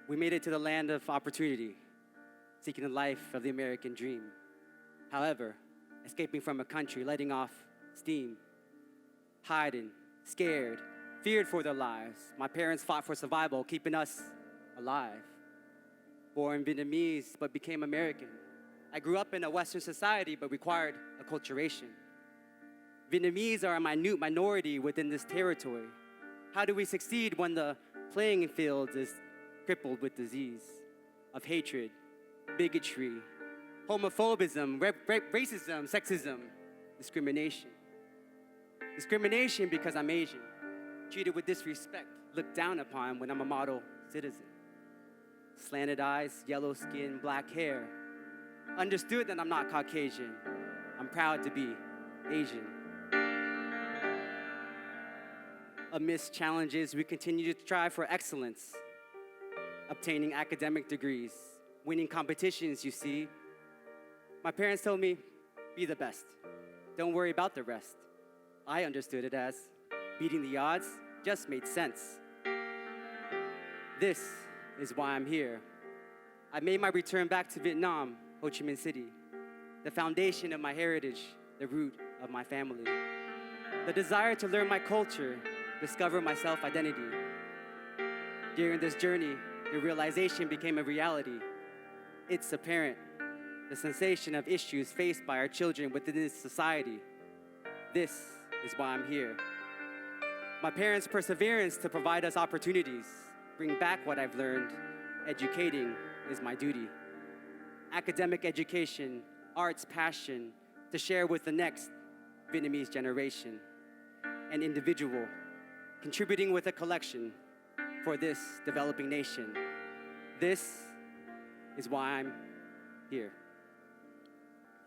We made it to the land of opportunity, seeking the life of the American dream. However, escaping from a country, letting off steam, hiding, scared, feared for their lives. My parents fought for survival, keeping us alive. Born Vietnamese, but became American. I grew up in a Western society, but required acculturation. Vietnamese are a minute minority within this territory. How do we succeed when the playing field is crippled with disease of hatred, bigotry, homophobism, racism, sexism, discrimination? Discrimination because I'm Asian, treated with disrespect, looked down upon when I'm a model citizen. Slanted eyes, yellow skin, black hair. Understood that I'm not Caucasian. I'm proud to be Asian. Amidst challenges, we continue to strive for excellence, obtaining academic degrees, winning competitions, you see. My parents told me, be the best. Don't worry about the rest. I understood it as beating the odds just made sense. This is why I'm here. I made my return back to Vietnam, Ho Chi Minh City, the foundation of my heritage, the root of my family. The desire to learn my culture, discover my self-identity. During this journey, the realization became a reality. It's apparent, the sensation of issues faced by our children within this society. This is why I'm here. My parents' perseverance to provide us opportunities, bring back what I've learned. Educating is my duty. Academic education, arts passion, to share with the next Vietnamese generation. An individual, contributing with a collection for this developing nation. This is why I'm here.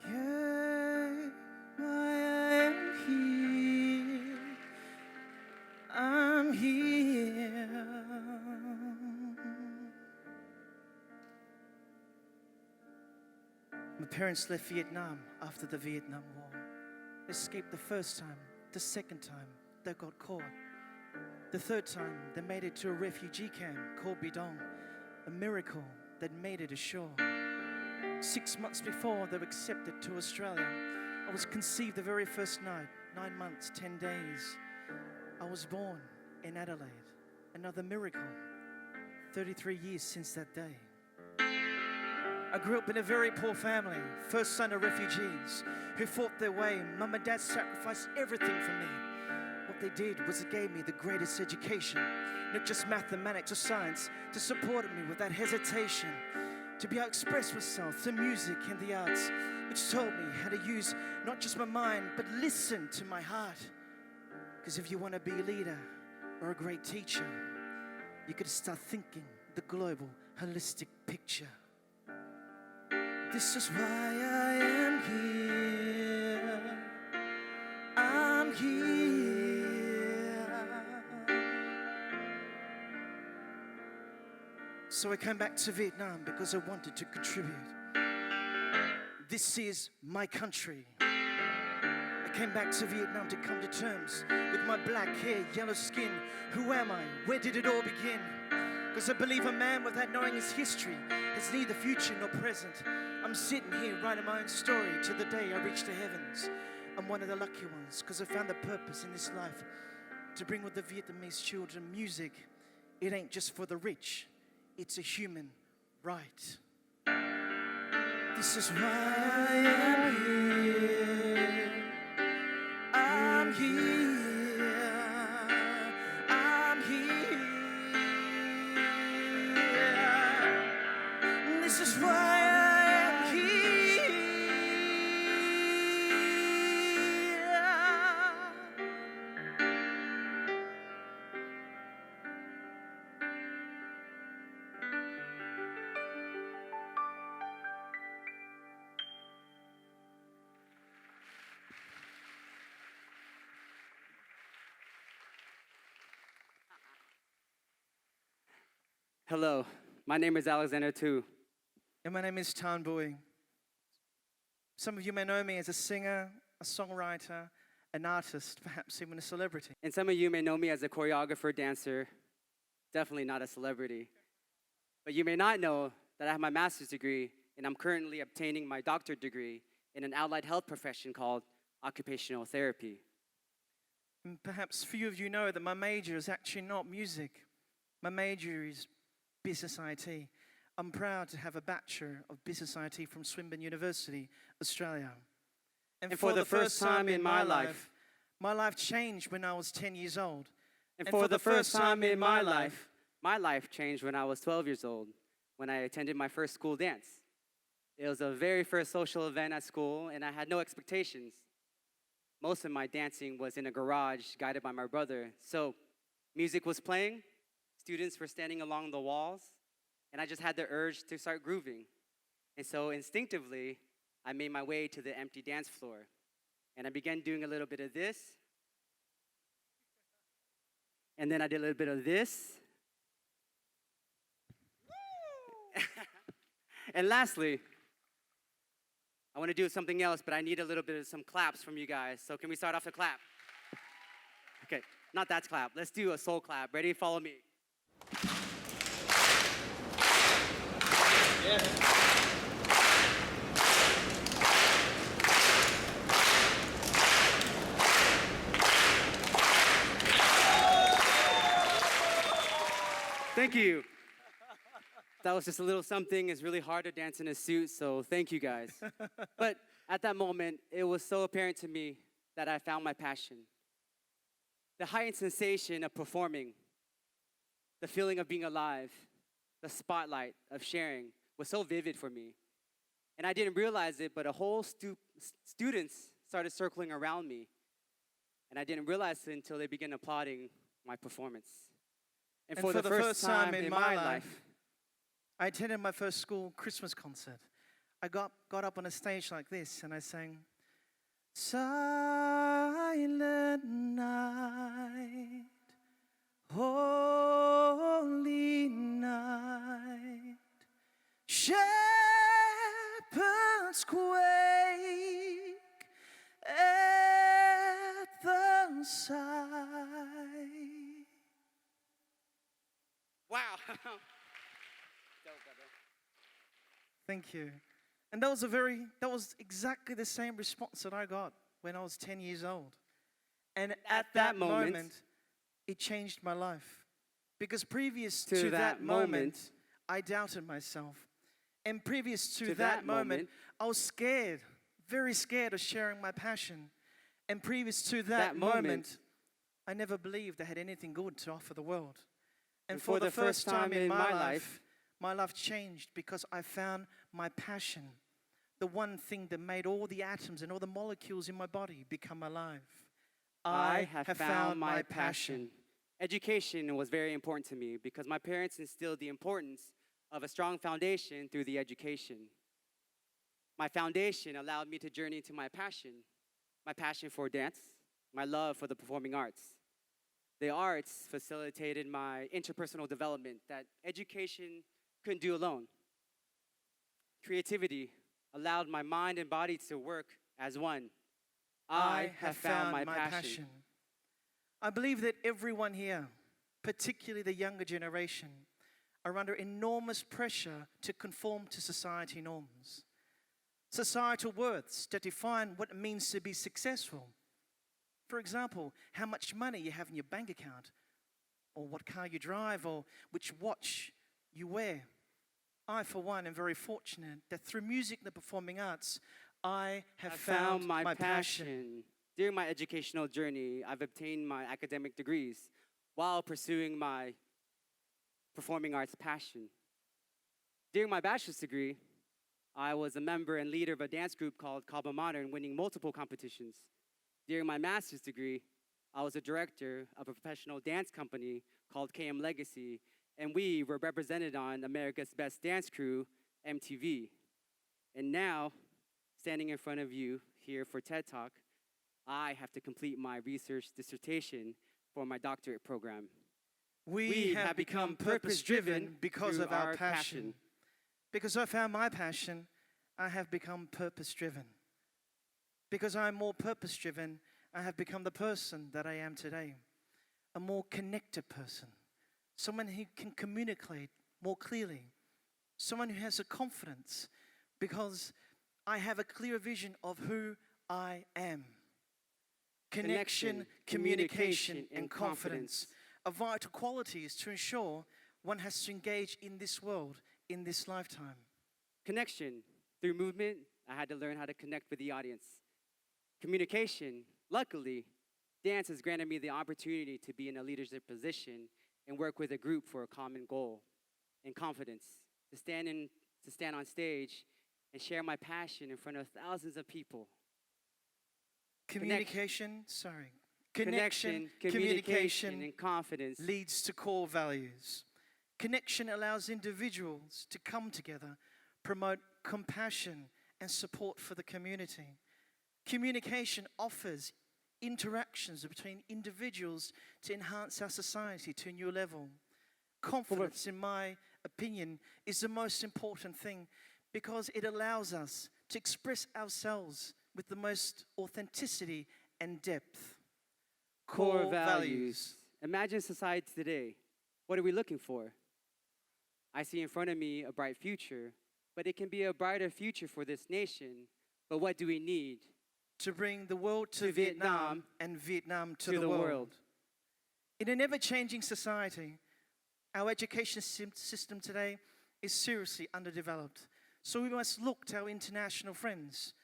Yeah, why I'm here. I'm here. My parents left Vietnam after the Vietnam War. They escaped the first time. The second time, they got caught. The third time, they made it to a refugee camp called Bidong, a miracle that made it ashore. 6 months before they were accepted to Australia, I was conceived the very first night, 9 months, 10 days. I was born in Adelaide, another miracle, 33 years since that day. I grew up in a very poor family, first son of refugees who fought their way. Mum and Dad sacrificed everything for me. What they did was it gave me the greatest education, not just mathematics or science, to support me without hesitation, to be able to express myself through music and the arts, which taught me how to use not just my mind, but listen to my heart. Because if you want to be a leader or a great teacher, you got to start thinking the global, holistic picture. This is why I am here. I'm here. So I came back to Vietnam because I wanted to contribute. This is my country. I came back to Vietnam to come to terms with my black hair, yellow skin. Who am I? Where did it all begin? Because I believe a man without knowing his history has neither future nor present. I'm sitting here writing my own story till the day I reach the heavens. I'm one of the lucky ones because I found the purpose in this life to bring with the Vietnamese children music. It ain't just for the rich, it's a human right. This is why I am here. I'm here. I'm here. This is why I am here. Hello, my name is Alexander Tu. And my name is Thanh Bui. Some of you may know me as a singer, a songwriter, an artist, perhaps even a celebrity. And some of you may know me as a choreographer, dancer, definitely not a celebrity. But you may not know that I have my master's degree and I'm currently obtaining my doctorate degree in an allied health profession called occupational therapy. And perhaps few of you know that my major is actually not music. My major is business IT. I'm proud to have a Bachelor of Business IT from Swinburne University, Australia. And for the first time in my life changed when I was 10 years old. And for the first time in my life changed when I was 12 years old, when I attended my first school dance. It was the very first social event at school, and I had no expectations. Most of my dancing was in a garage guided by my brother. So music was playing, students were standing along the walls, and I just had the urge to start grooving. And so instinctively, I made my way to the empty dance floor. And I began doing a little bit of this. And then I did a little bit of this. And lastly, I want to do something else, but I need a little bit of some claps from you guys. So can we start off the clap? Okay, not that clap. Let's do a soul clap. Ready? Follow me. Yeah. Thank you. That was just a little something. It's really hard to dance in a suit, so thank you guys. But at that moment, it was so apparent to me that I found my passion. The heightened sensation of performing, the feeling of being alive, the spotlight of sharing was so vivid for me. And I didn't realize it, but a whole students started circling around me. And I didn't realize it until they began applauding my performance. And for the first time in my life, I attended my first school Christmas concert. I got up on a stage like this and I sang, Silent night, holy night, shepherds quake at the sight. wow. Thank you. And that was exactly the same response that I got when I was 10 years old. And at that moment, it changed my life. Because previous to that moment, I doubted myself. And previous to that moment, I was scared, very scared of sharing my passion. And previous to that moment, I never believed I had anything good to offer the world. And for the first time in my life changed because I found my passion, the one thing that made all the atoms and all the molecules in my body become alive. I have found my passion. Education was very important to me because my parents instilled the importance of a strong foundation through the education. My foundation allowed me to journey into my passion for dance, my love for the performing arts. The arts facilitated my interpersonal development that education couldn't do alone. Creativity allowed my mind and body to work as one. I have found my passion. I believe that everyone here, particularly the younger generation, are under enormous pressure to conform to society norms. Societal worths that define what it means to be successful. For example, how much money you have in your bank account, or what car you drive, or which watch you wear. I, for one, am very fortunate that through music and the performing arts, I have found my passion. During my educational journey, I've obtained my academic degrees while pursuing my performing arts passion. During my bachelor's degree, I was a member and leader of a dance group called Kaba Modern, winning multiple competitions. During my master's degree, I was a director of a professional dance company called KM Legacy, and we were represented on America's Best Dance Crew, MTV. And now, standing in front of you here for TED Talk, I have to complete my research dissertation for my doctorate program. We have become purpose-driven because of our passion. Because I found my passion, I have become purpose-driven. Because I'm more purpose-driven, I have become the person that I am today. A more connected person. Someone who can communicate more clearly. Someone who has a confidence because I have a clear vision of who I am. Connection, communication, and confidence are vital qualities to ensure one has to engage in this world, in this lifetime. Connection. Through movement, I had to learn how to connect with the audience. Communication. Luckily, dance has granted me the opportunity to be in a leadership position and work with a group for a common goal. And confidence. To stand on stage and share my passion in front of thousands of people. Communication, sorry. Connection, communication, and confidence leads to core values. Connection allows individuals to come together, promote compassion and support for the community. Communication offers interactions between individuals to enhance our society to a new level. Confidence, in my opinion, is the most important thing because it allows us to express ourselves with the most authenticity and depth. Core values. Imagine society today. What are we looking for? I see in front of me a bright future, but it can be a brighter future for this nation. But what do we need? To bring the world to Vietnam and Vietnam to the world. In an ever-changing society, our education system today is seriously underdeveloped. So we must look to our international friends,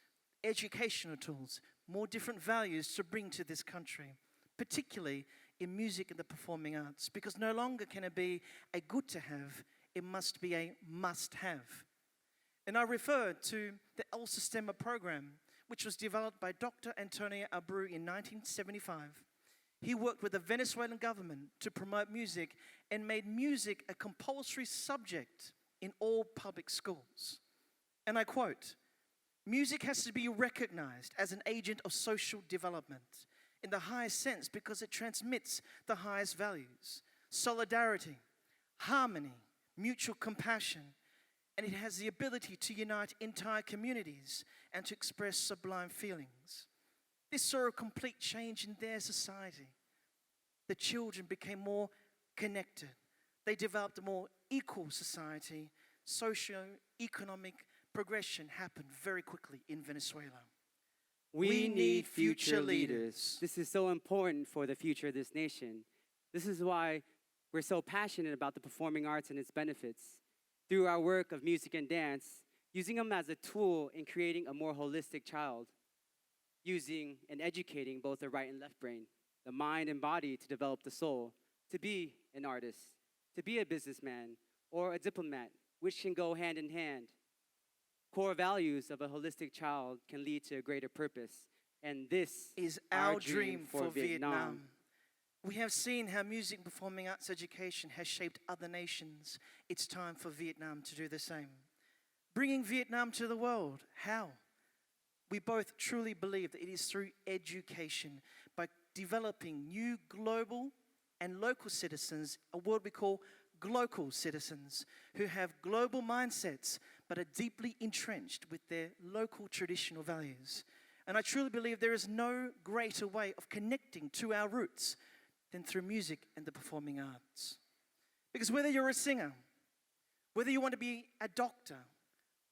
educational tools, more different values to bring to this country, particularly in music and the performing arts, because no longer can it be a good to have, it must be a must have. And I refer to the El Sistema program, which was developed by Dr. Antonio Abreu in 1975. He worked with the Venezuelan government to promote music and made music a compulsory subject in all public schools. And I quote, "Music has to be recognized as an agent of social development in the highest sense because it transmits the highest values, solidarity, harmony, mutual compassion, and it has the ability to unite entire communities and to express sublime feelings." This saw a complete change in their society. The children became more connected. They developed a more equal society. Socio-economic progression happened very quickly in Venezuela. We need future leaders. This is so important for the future of this nation. This is why we're so passionate about the performing arts and its benefits. Through our work of music and dance, using them as a tool in creating a more holistic child, using and educating both the right and left brain, the mind and body to develop the soul, to be an artist, to be a businessman, or a diplomat, which can go hand in hand. Core values of a holistic child can lead to a greater purpose, and this is our dream for Vietnam. We have seen how music and performing arts education has shaped other nations. It's time for Vietnam to do the same. Bringing Vietnam to the world, how? We both truly believe that it is through education, by developing new global and local citizens, a word we call global citizens, who have global mindsets but are deeply entrenched with their local traditional values. And I truly believe there is no greater way of connecting to our roots than through music and the performing arts. Because whether you're a singer, whether you want to be a doctor,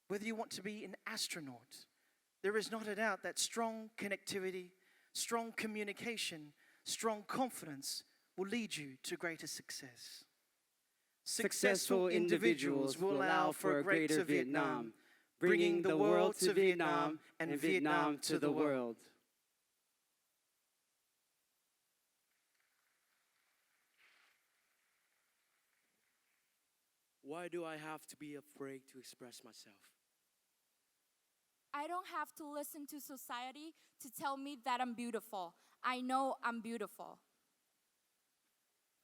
whether you want to be an astronaut, there is not a doubt that strong connectivity, strong communication, strong confidence will lead you to greater success. Successful individuals will allow for a greater Vietnam, bringing the world to Vietnam and Vietnam to the world. Why do I have to be afraid to express myself? I don't have to listen to society to tell me that I'm beautiful. I know I'm beautiful.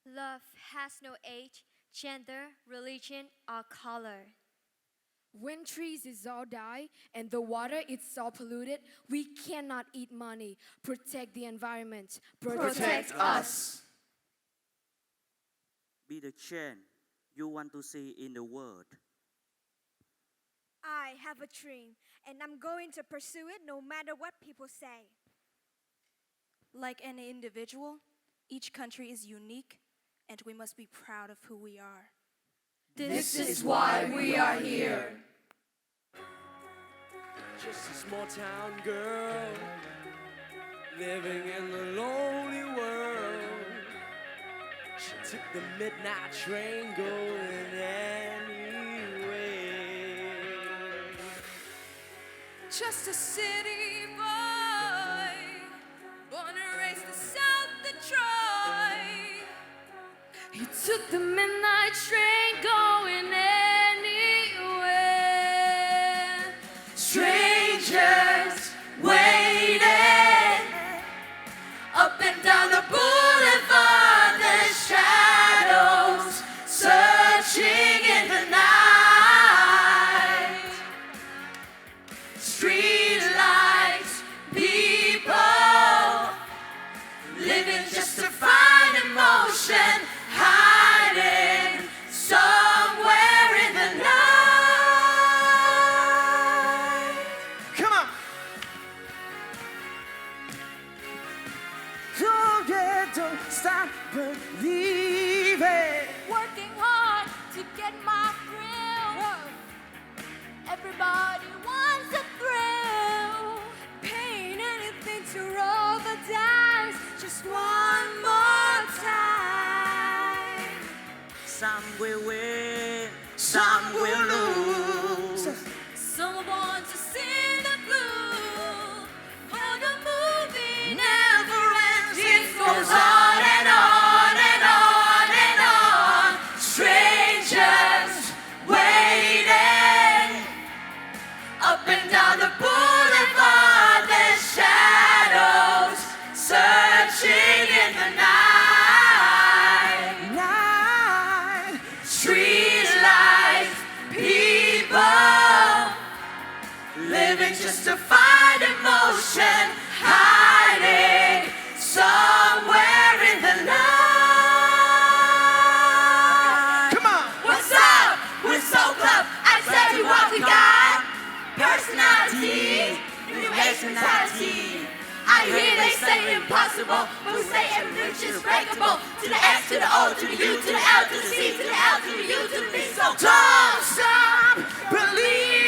Love has no age, gender, religion, or color. When trees is all die and the water is all polluted, we cannot eat money. Protect the environment. Protect us. Be the change you want to see in the world. I have a dream, and I'm going to pursue it no matter what people say. Like any individual, each country is unique, and we must be proud of who we are. This is why we are here. Just a small town girl living in the lonely world. She took the midnight train going anyway. Just a city boy, born and raised in South Detroit. He took the midnight train going anywhere. Strangers waiting up and down the boulevard. The shadows searching in the night. Street lights, people living just to find emotion, hiding somewhere in the night. Come on. Oh yeah, don't stop believing. Working hard to get my thrill. Everybody wants a thrill. Paying anything to roll the dice just one more time. Some will win, some will lose. Some want to see the blue. How the movie never ends. It goes on and on and on and on. Strangers waiting up and down the boulevard. The shadows searching in the night. Street lights, people living just to find emotion, hiding somewhere in the night. Come on. What's up? We're so club. I tell you what we got. Personality, new personality. I hear they say impossible, but we say everything's just breakable. To the S, to the O, to the U, to the L, to the C, to the L, to the U, to the B. So don't stop believing.